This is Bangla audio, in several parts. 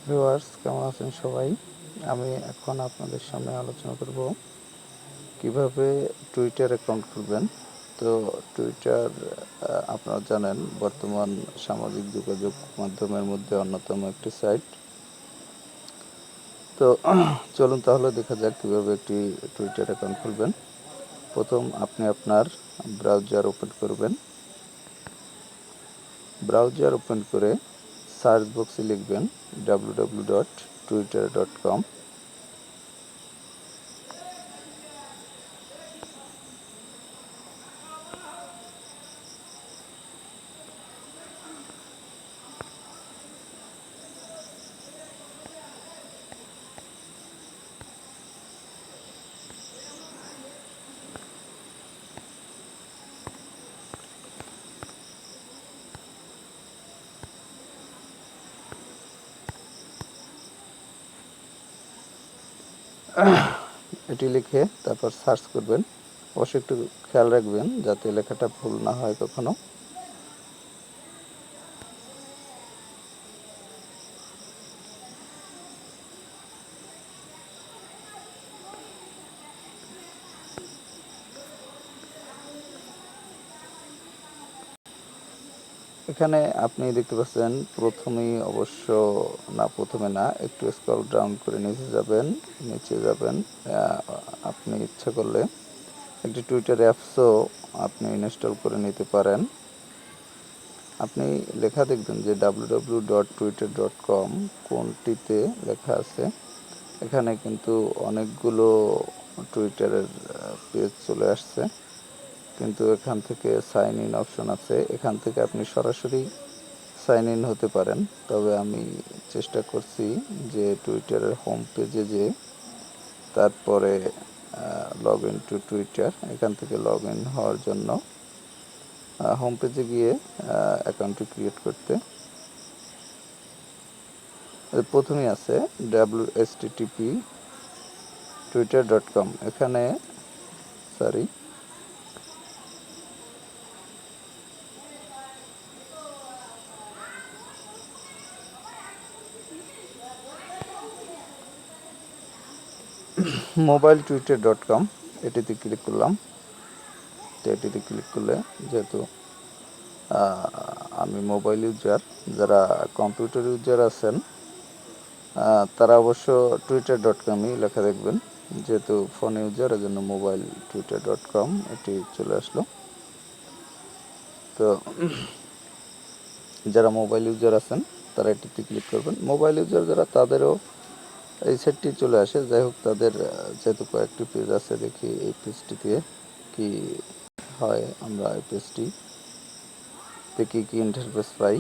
ভিউয়ার্স, কেমন আছেন সবাই? আমি এখন আপনাদের সামনে আলোচনা করব কিভাবে টুইটার অ্যাকাউন্ট খুলবেন। তো টুইটার আপনারা জানেন বর্তমান সামাজিক যোগাযোগ মাধ্যমের মধ্যে অন্যতম একটি সাইট। তো চলুন তাহলে দেখা যাক কিভাবে একটি টুইটার অ্যাকাউন্ট খুলবেন। প্রথম আপনি আপনার ব্রাউজার ওপেন করবেন। ব্রাউজার ওপেন করে সার্চ বক্সে লিখবেন www.twitter.com। এটি লিখে তারপর সার্চ করবেন। অবশ্যই একটু খেয়াল রাখবেন যাতে লেখাটা ভুল না হয় কখনো। এখানে আপনি দেখতে পাচ্ছেন প্রথমেই অবশ্য প্রথমে না, একটু স্ক্রল ডাউন করে নিচে যাবেন। আপনি ইচ্ছা করলে একটি টুইটার অ্যাপসও আপনি ইনস্টল করে নিতে পারেন। আপনি লেখা দেখবেন যে www.twitter.com কোনটিতে লেখা আছে। এখানে কিন্তু অনেকগুলো টুইটারের পেজ চলে আসছে, কিন্তু এখান থেকে সাইন ইন অপশন আছে। এখান থেকে আপনি সরাসরি সাইন ইন হতে পারেন। তবে আমি চেষ্টা করছি যে টুইটারের হোম পেজে যে তারপরে লগ ইন টু টুইটার, এখান থেকে লগ ইন হওয়ার জন্য হোম পেজে গিয়ে অ্যাকাউন্টটি ক্রিয়েট করতে। প্রথমেই আছে www.twitter.com। এখানে mobiletwitter.com, এটিতে ক্লিক করলাম। তো এটিতে ক্লিক করলে, যেহেতু আমি মোবাইল ইউজার, যারা কম্পিউটার ইউজার আছেন তারা অবশ্য twitter.com-ই লেখা দেখবেন। যেহেতু ফোন ইউজার, এজন্য মোবাইল twitter.com এটি চলে আসলো। তো যারা মোবাইল ইউজার আছেন তারা এটিতে ক্লিক করবেন। মোবাইল ইউজার যারা, তাদেরও এই সেটটি চলে আসে। যাই হোক, তাদের যেহেতু কয়েকটি পেজ আছে, দেখি এই পেজটিতে কি হয়। আমরা এই পেজটিতে কি ইন্টারফেস পাই।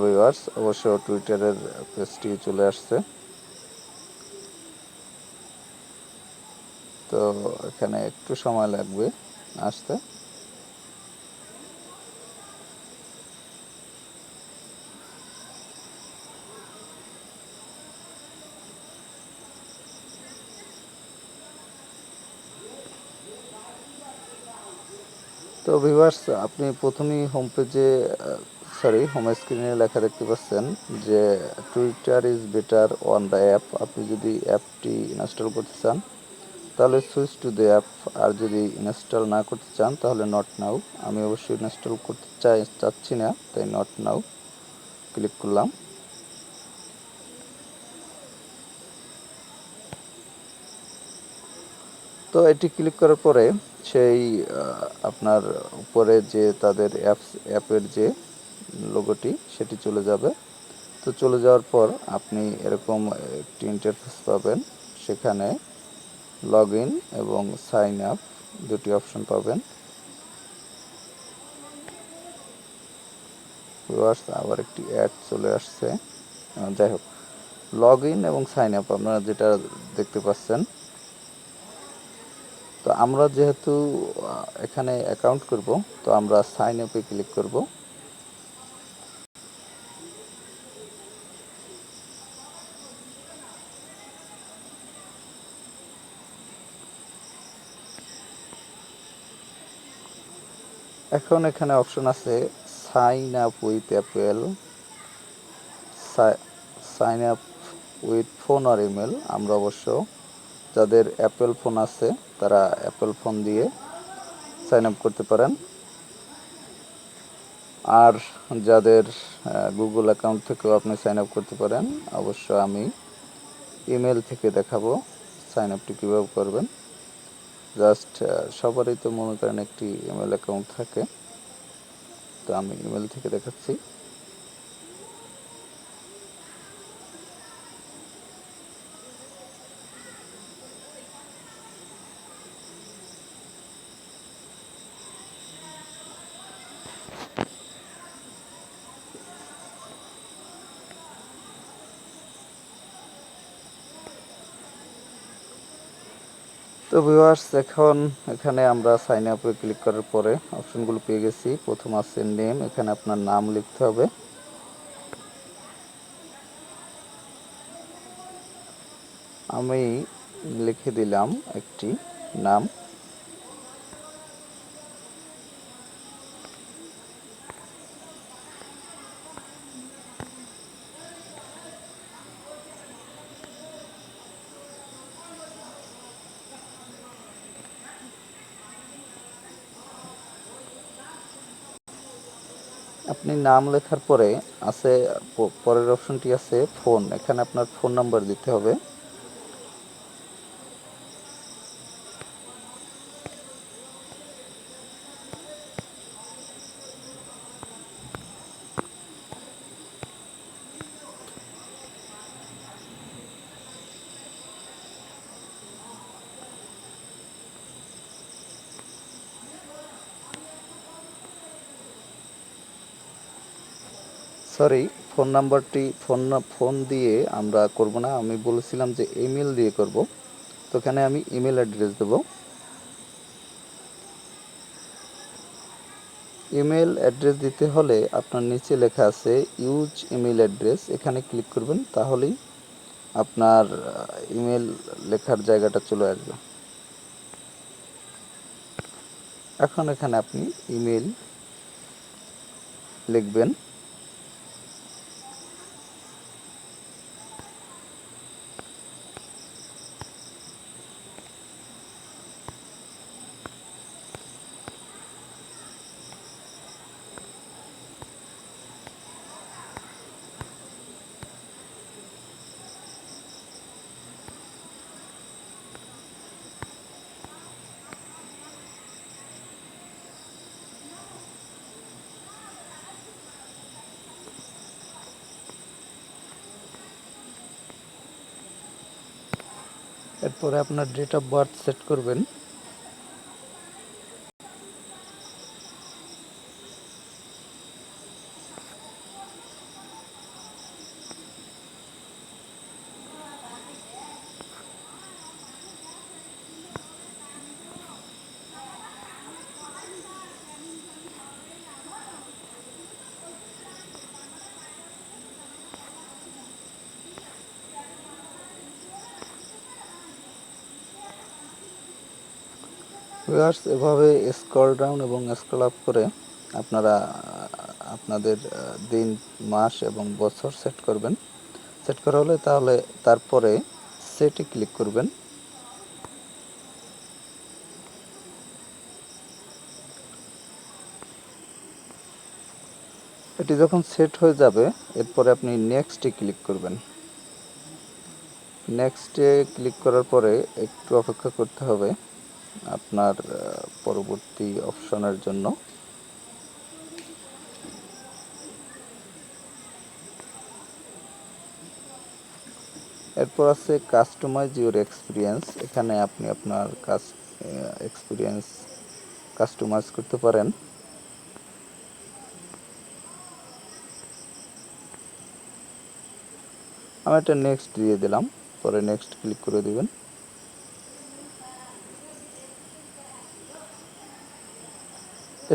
ভিউয়ার্স, অবশ্য টুইটারের পেজটি চলে আসছে। তো এখানে একটু সময় লাগবে আসতে। তো ভিউয়ার্স, আপনি প্রথমেই হোম স্ক্রিনে লেখা দেখতে পাচ্ছেন যে Twitter is better on the app. আপনি যদি অ্যাপটি ইনস্টল করতে চান তাহলে সুইচ টু দ্য অ্যাপ, আর যদি ইনস্টল না করতে চান তাহলে নট নাও। আমি অবশ্যই ইনস্টল করতে চাচ্ছি না, তাই নট নাও ক্লিক করলাম। তো এটি ক্লিক করার পরে সেই আপনার উপরে যে তাদের অ্যাপের যে লোগোটি, সেটি চলে যাবে। তো চলে যাওয়ার পর আপনি এরকম একটি ইন্টারফেস পাবেন। সেখানে লগ ইন এবং সাইন আপ দুটি অপশন পাবেন। আবার একটি অ্যাড চলে আসছে। যাই হোক, লগ ইন এবং সাইন আপ আপনারা যেটা দেখতে পাচ্ছেন। তো আমরা যেহেতু এখানে অ্যাকাউন্ট করব, তো আমরা সাইন আপে ক্লিক করব। এখন এখানে অপশন আছে sign up with Apple, sign up with phone আর ইমেল। আমরা অবশ্য যাদের অ্যাপেল ফোন আছে তারা অ্যাপেল ফোন দিয়ে সাইন আপ করতে পারেন, আর যাদের গুগল অ্যাকাউন্ট থেকেও আপনি সাইন আপ করতে পারেন। অবশ্য আমি ইমেল থেকে দেখাবো সাইন আপটি কীভাবে করবেন। জাস্ট সবারই তো মনে করেন একটি ইমেল অ্যাকাউন্ট থাকে, তো আমি ইমেল থেকে দেখাচ্ছি। তো ভিউয়ার্স, এখন এখানে আমরা সাইন আপে ক্লিক করার পরে অপশনগুলো পেয়ে গেছি। প্রথম আছে নেম, এখানে আপনার নাম লিখতে হবে। আমি লিখে দিলাম একটি নাম। আপনি নাম লেখার পরে আছে পরের অপশনটি আছে ফোন, এখানে আপনার ফোন নাম্বার দিতে হবে। সরি, ফোন নাম্বারটি ফোন দিয়ে আমরা করব না, আমি বলেছিলাম যে ইমেল দিয়ে করব। তো এখানে আমি ইমেল অ্যাড্রেস দেব। ইমেল অ্যাড্রেস দিতে হলে আপনার নিচে লেখা আছে ইউজ ইমেল অ্যাড্রেস, এখানে ক্লিক করবেন, তাহলেই আপনার ইমেল লেখার জায়গাটা চলে আসবে। এখন এখানে আপনি ইমেল লিখবেন। এরপরে আপনার ডেট অফ বার্থ সেট করবেন। ভিউয়ার্স, এভাবে স্ক্রল ডাউন এবং স্ক্রল আপ করে আপনারা আপনাদের দিন, মাস এবং বছর সেট করবেন। সেট করা হলে তাহলে তারপরে সেটে ক্লিক করবেন। এটি যখন সেট হয়ে যাবে এরপরে আপনি নেক্সটে ক্লিক করবেন। নেক্সটে ক্লিক করার পরে একটু অপেক্ষা করতে হবে আপনার পরবর্তী অপশনের জন্য। এরপর আছে কাস্টমাইজ ইউর এক্সপিরিয়েন্স, এখানে আপনি আপনার এক্সপিরিয়েন্স কাস্টমাইজ করতে পারেন। আমি একটা নেক্সট দিয়ে দিলাম, পরে নেক্সট ক্লিক করে দিবেন।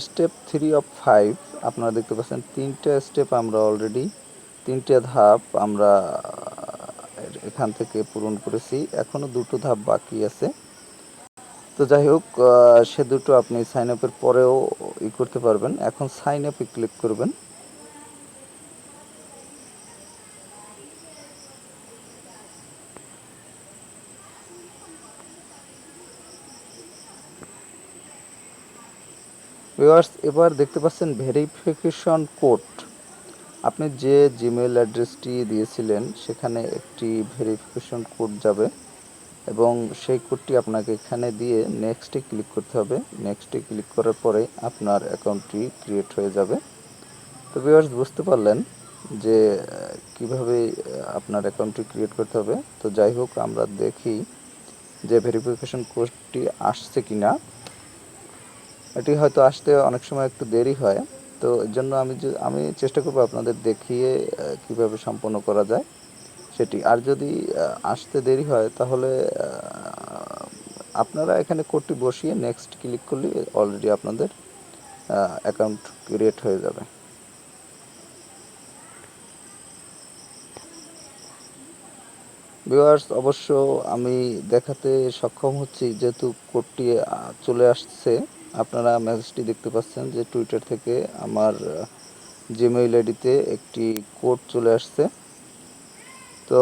স্টেপ 3 অফ 5, আপনারা দেখতে পাচ্ছেন 3টে স্টেপ আমরা অলরেডি, 3টে ধাপ আমরা এখান থেকে পূরণ করেছি, এখনও 2টো ধাপ বাকি আছে। তো যাই হোক, সে দুটো আপনি সাইন আপের পরেও করতে পারবেন। এখন সাইন আপে ক্লিক করবেন। ভিউয়ার্স, এবার দেখতে পাচ্ছেন ভেরিফিকেশন কোড। আপনি যে জিমেইল অ্যাড্রেসটি দিয়েছিলেন সেখানে একটি ভেরিফিকেশন কোড যাবে এবং সেই কোডটি আপনাকে এখানে দিয়ে নেক্সটে ক্লিক করতে হবে। নেক্সটে ক্লিক করার পরে আপনার অ্যাকাউন্টটি ক্রিয়েট হয়ে যাবে। তো ভিউয়ার্স, বুঝতে পারলেন যে কিভাবে আপনার অ্যাকাউন্টটি ক্রিয়েট করতে হবে। তো যাই হোক, আমরা দেখি যে ভেরিফিকেশন কোডটি আসছে কিনা। এটি হয়তো আসতে অনেক সময় একটু দেরি হয়। তো এর জন্য আমি চেষ্টা করব আপনাদের দেখিয়ে কিভাবে সম্পন্ন করা যায় সেটি। আর যদি আসতে দেরি হয় তাহলে আপনারা এখানে কোডটি বসিয়ে নেক্সট ক্লিক করলে অলরেডি আপনাদের অ্যাকাউন্ট ক্রিয়েট হয়ে যাবে। ভিউয়ার্স, অবশ্য আমি দেখাতে সক্ষম হচ্ছি যেহেতু কোডটি চলে আসছে। আপনারা মেসেজটি দেখতে পাচ্ছেন যে টুইটার থেকে আমার জিমেইল আইডিতে একটি কোড চলে আসছে। তো